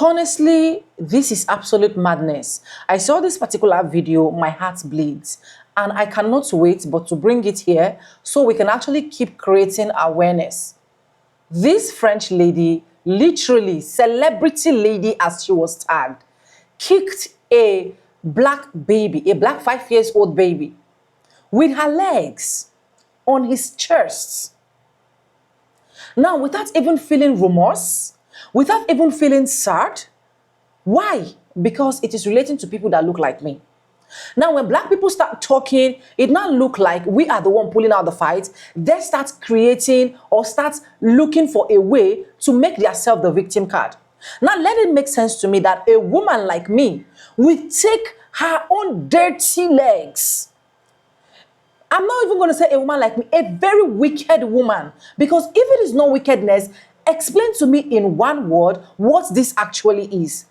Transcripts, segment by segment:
Honestly, this is absolute madness. I saw this particular video, my heart bleeds, and I cannot wait but to bring it here so we can actually keep creating awareness. This French lady, literally celebrity lady as she was tagged, kicked a black baby, a black 5 years old baby, with her legs on his chest. Now, without even feeling remorse, without even feeling sad. Why? Because it is relating to people that look like me. Now, when black people start talking, it now look like we are the one pulling out the fight. They start creating or start looking for a way to make themselves the victim card. Now, let it make sense to me that a woman like me will take her own dirty legs. I'm not even going to say a woman like me, a very wicked woman. Because if it is not wickedness, explain to me in one word what this actually is.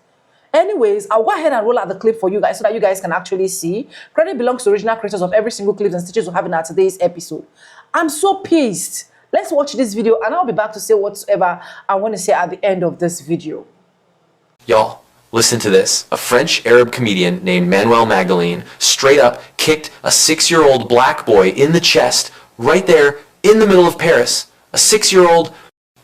Anyways, I'll go ahead and roll out the clip for you guys so that you guys can actually see. Credit belongs to original creators of every single clips and stitches we have in our today's episode. I'm so pissed. Let's watch this video and I'll be back to say whatever I want to say at the end of this video. Y'all, listen to this. A French Arab comedian named Manuel Magdalene straight up kicked a 6-year-old black boy in the chest right there in the middle of Paris. A 6-year-old,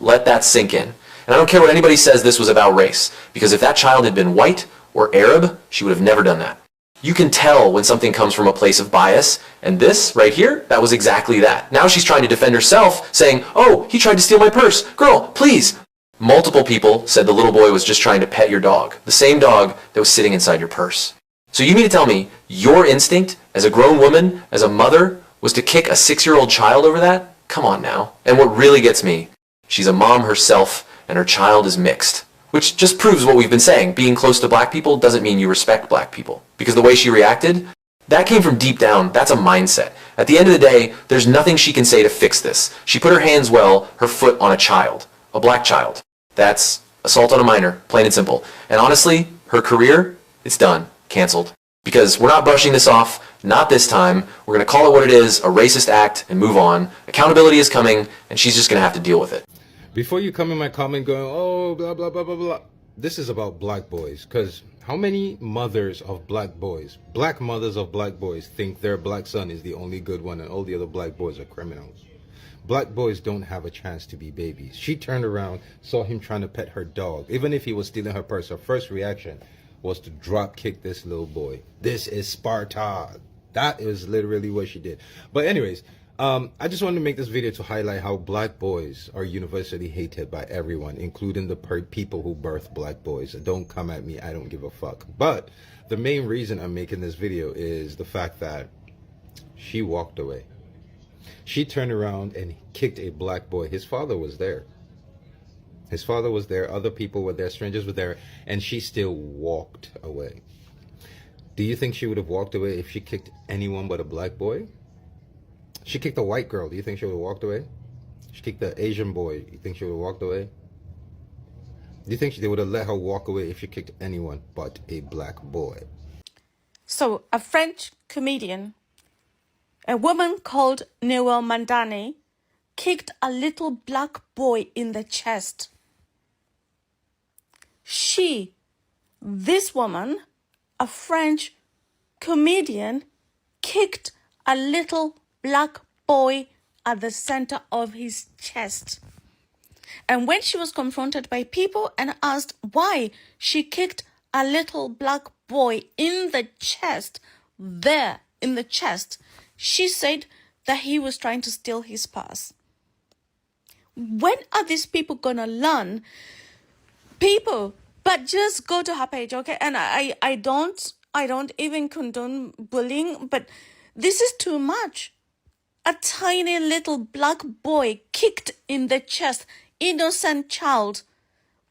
let that sink in. And I don't care what anybody says this was about race, because if that child had been white or Arab, she would have never done that. You can tell when something comes from a place of bias, and this right here, that was exactly that. Now she's trying to defend herself, saying, oh, he tried to steal my purse. Girl, please. Multiple people said the little boy was just trying to pet your dog, the same dog that was sitting inside your purse. So you mean to tell me your instinct as a grown woman, as a mother, was to kick a 6-year-old child over that? Come on now. And what really gets me, she's a mom herself, and her child is mixed. Which just proves what we've been saying. Being close to black people doesn't mean you respect black people. Because the way she reacted, that came from deep down. That's a mindset. At the end of the day, there's nothing she can say to fix this. She put her hands her foot on a child. A black child. That's assault on a minor, plain and simple. And honestly, her career, it's done. Canceled. Because we're not brushing this off. Not this time. We're going to call it what it is, a racist act, and move on. Accountability is coming, and she's just going to have to deal with it. Before you come in my comment going, oh, blah, blah, blah, blah, blah. This is about black boys. Because how many mothers of black boys, black mothers of black boys, think their black son is the only good one and all the other black boys are criminals? Black boys don't have a chance to be babies. She turned around, saw him trying to pet her dog. Even if he was stealing her purse, her first reaction was to drop kick this little boy. This is Sparta. That is literally what she did. But anyways, I just wanted to make this video to highlight how black boys are universally hated by everyone, including the people who birth black boys. Don't come at me, I don't give a fuck. But the main reason I'm making this video is the fact that she walked away. She turned around and kicked a black boy. His father was there. His father was there, other people were there, strangers were there, and she still walked away. Do you think she would have walked away if she kicked anyone but a black boy? She kicked a white girl. Do you think she would have walked away? She kicked the Asian boy. You think she would have walked away? Do you think they would have let her walk away if she kicked anyone but a black boy? So, a French comedian, a woman called Noelle Mandani, kicked a little black boy in the chest. This woman, a French comedian, kicked a little black boy at the center of his chest. And when she was confronted by people and asked why she kicked a little black boy in the chest, she said that he was trying to steal his purse. When are these people gonna learn? People, but just go to her page, okay? And I don't even condone bullying, but this is too much. A tiny little black boy kicked in the chest, innocent child,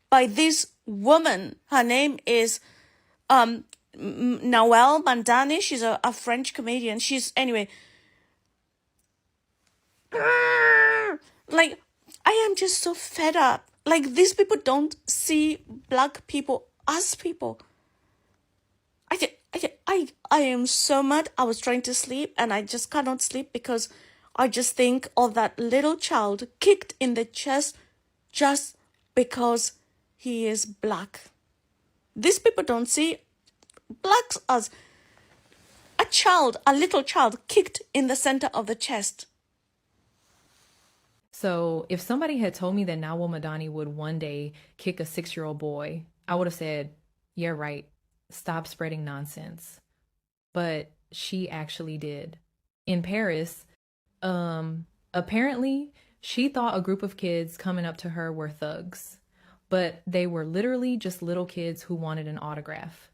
by this woman. Her name is Noelle Mandani. She's a French comedian. Anyway. Like, I am just so fed up. Like, these people don't see black people as people. I am so mad. I was trying to sleep and I just cannot sleep because I just think of that little child kicked in the chest just because he is black. These people don't see blacks as a child, a little child kicked in the center of the chest. So if somebody had told me that Nawal Madani would one day kick a 6-year-old boy, I would have said, yeah, right. Stop spreading nonsense. But she actually did. In Paris, apparently she thought a group of kids coming up to her were thugs, but they were literally just little kids who wanted an autograph.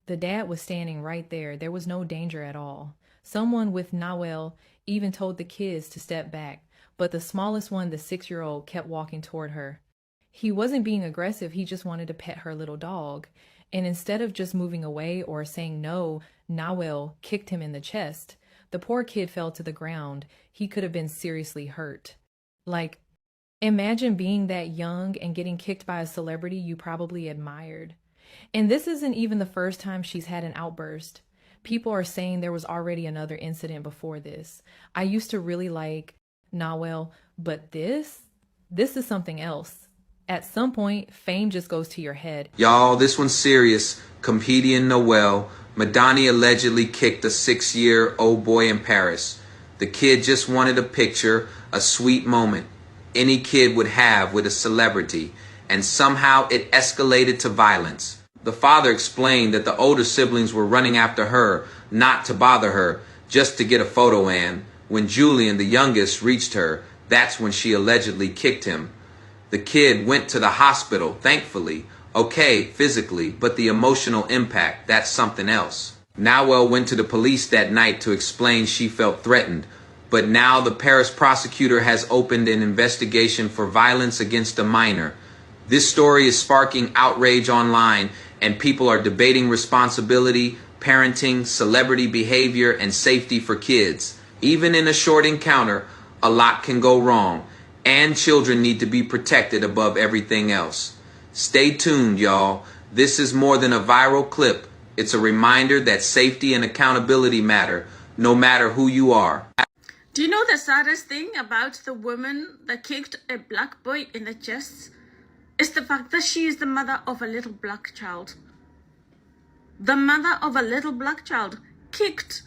The dad was standing right there. There was no danger at all. Someone with Nawal even told the kids to step back, but the smallest one, the 6-year-old, kept walking toward her. He wasn't being aggressive. He just wanted to pet her little dog. And instead of just moving away or saying no, Nawal kicked him in the chest. The poor kid fell to the ground. He could have been seriously hurt. Like, imagine being that young and getting kicked by a celebrity you probably admired. And this isn't even the first time she's had an outburst. People are saying there was already another incident before this. I used to really like Nawal, but this is something else. At some point, fame just goes to your head. Y'all, this one's serious. Comedian Noel Madani allegedly kicked a 6-year-old boy in Paris. The kid just wanted a picture, a sweet moment any kid would have with a celebrity, and somehow it escalated to violence. The father explained that the older siblings were running after her, not to bother her, just to get a photo, and when Julian, the youngest, reached her, that's when she allegedly kicked him. The kid went to the hospital, thankfully. Okay, physically, but the emotional impact, that's something else. Nawal went to the police that night to explain she felt threatened, but now the Paris prosecutor has opened an investigation for violence against a minor. This story is sparking outrage online, and people are debating responsibility, parenting, celebrity behavior, and safety for kids. Even in a short encounter, a lot can go wrong, and children need to be protected above everything else. Stay tuned, y'all. This is more than a viral clip. It's a reminder that safety and accountability matter, no matter who you are. Do you know the saddest thing about the woman that kicked a black boy in the chest? Is the fact that she is the mother of a little black child. The mother of a little black child kicked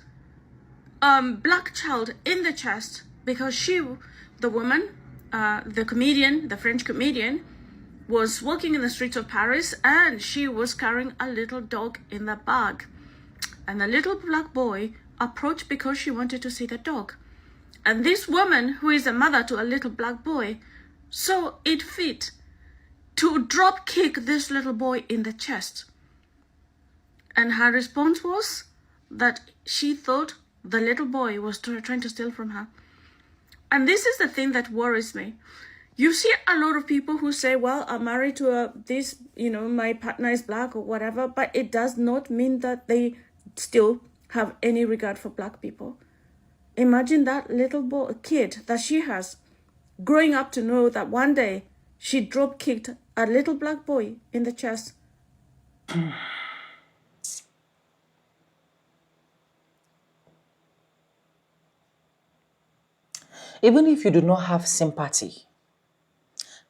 black child in the chest because the woman, the comedian, the French comedian, was walking in the streets of Paris and she was carrying a little dog in the bag. And the little black boy approached because she wanted to see the dog. And this woman, who is a mother to a little black boy, saw it fit to drop kick this little boy in the chest. And her response was that she thought the little boy was trying to steal from her. And this is the thing that worries me. You see a lot of people who say, well, I'm married to my partner is black or whatever, but it does not mean that they still have any regard for black people. Imagine that little kid that she has growing up to know that one day she drop kicked a little black boy in the chest. Even if you do not have sympathy,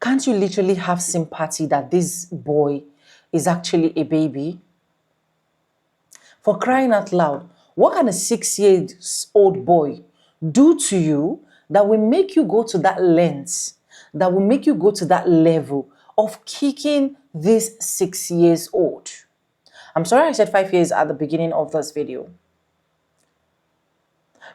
can't you literally have sympathy that this boy is actually a baby? For crying out loud, what can a 6-year-old boy do to you that will make you go to that length, that will make you go to that level of kicking this 6-year-old? I'm sorry I said 5 years at the beginning of this video.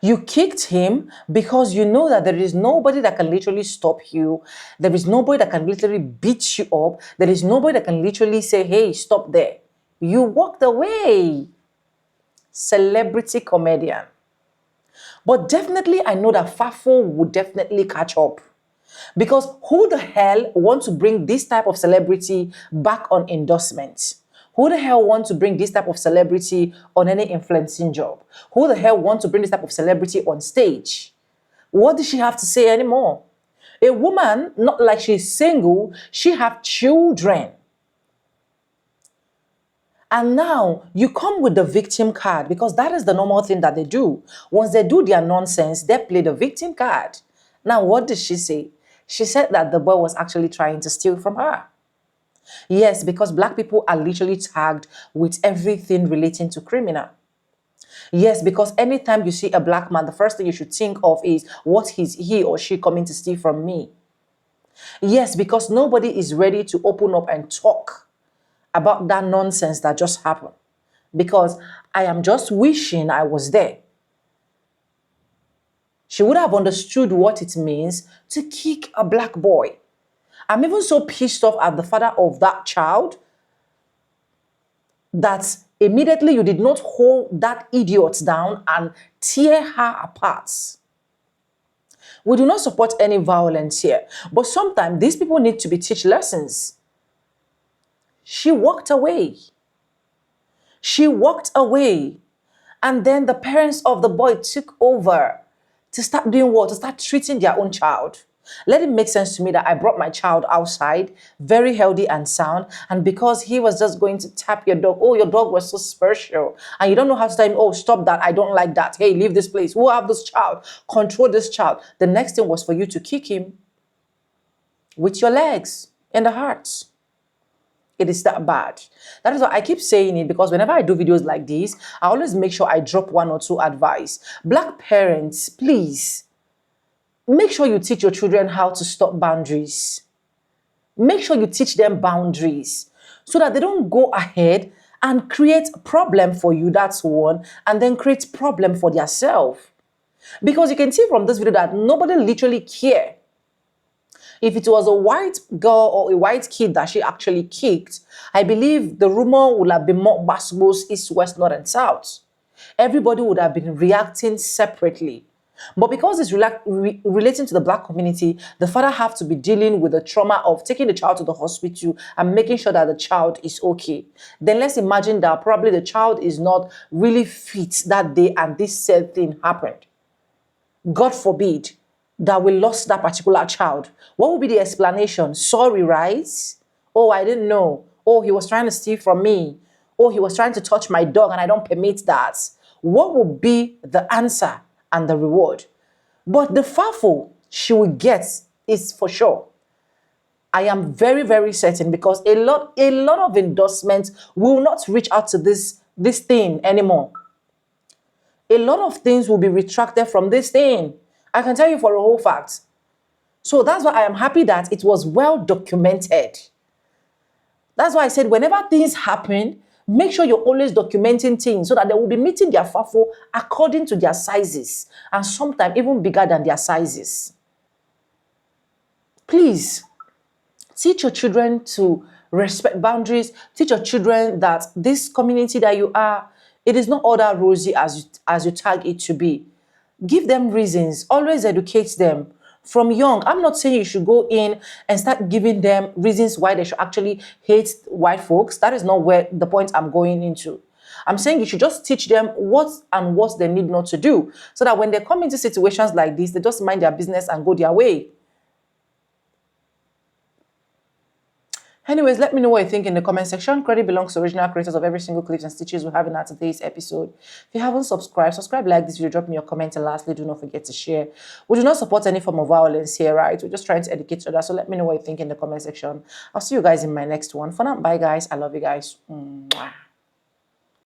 You kicked him because you know that there is nobody that can literally stop you. There is nobody that can literally beat you up. There is nobody that can literally say, hey, stop there. You walked away. Celebrity comedian. But definitely, I know that Fafo would definitely catch up. Because who the hell wants to bring this type of celebrity back on endorsements? Who the hell wants to bring this type of celebrity on any influencing job? Who the hell wants to bring this type of celebrity on stage? What does she have to say anymore? A woman, not like she's single, she have children. And now you come with the victim card because that is the normal thing that they do. Once they do their nonsense, they play the victim card. Now, what did she say? She said that the boy was actually trying to steal from her. Yes, because black people are literally tagged with everything relating to criminal. Yes, because anytime you see a black man, the first thing you should think of is what is he or she coming to steal from me? Yes, because nobody is ready to open up and talk about that nonsense that just happened. Because I am just wishing I was there. She would have understood what it means to kick a black boy. I'm even so pissed off at the father of that child that immediately you did not hold that idiot down and tear her apart. We do not support any violence here, but sometimes these people need to be teach lessons. She walked away. She walked away. And then the parents of the boy took over to start doing what? To start treating their own child. Let it make sense to me that I brought my child outside, very healthy and sound, and because he was just going to tap your dog, oh, your dog was so special, and you don't know how to tell him, oh, stop that, I don't like that, hey, leave this place, who have this child, control this child. The next thing was for you to kick him with your legs in the heart. It is that bad. That is why I keep saying it, because whenever I do videos like this, I always make sure I drop one or two advice. Black parents, please, make sure you teach your children how to stop boundaries. Make sure you teach them boundaries so that they don't go ahead and create a problem for you, that's one, and then create problem for themselves. Because you can see from this video that nobody literally care. If it was a white girl or a white kid that she actually kicked, I believe the rumor would have been more basketballs east, west, north, and south. Everybody would have been reacting separately. But because it's relating to the black community, the father have to be dealing with the trauma of taking the child to the hospital and making sure that the child is okay. Then let's imagine that probably the child is not really fit that day and this said thing happened. God forbid that we lost that particular child. What would be the explanation? Sorry, right? Oh, I didn't know. Oh, he was trying to steal from me. Oh, he was trying to touch my dog and I don't permit that. What would be the answer and the reward? But the farful she will get is for sure. I am very, very certain, because a lot of endorsements will not reach out to this thing anymore. A lot of things will be retracted from this thing. I can tell you for a whole fact. So that's why I am happy that it was well documented. That's why I said whenever things happen, make sure you're always documenting things so that they will be meeting their FAFO according to their sizes, and sometimes even bigger than their sizes. Please, teach your children to respect boundaries. Teach your children that this community that you are, it is not all that rosy as you tag it to be. Give them reasons. Always educate them from young. I'm not saying you should go in and start giving them reasons why they should actually hate white folks. That is not where the point I'm going into. I'm saying you should just teach them what they need not to do, so that when they come into situations like this, they just mind their business and go their way. Anyways, let me know what you think in the comment section. Credit belongs to original creators of every single clips and stitches we have in our today's episode. If you haven't subscribed, like this video, drop me your comment, and lastly, do not forget to share. We do not support any form of violence here, right? We're just trying to educate each other. So let me know what you think in the comment section. I'll see you guys in my next one. For now, bye guys. I love you guys. Mwah.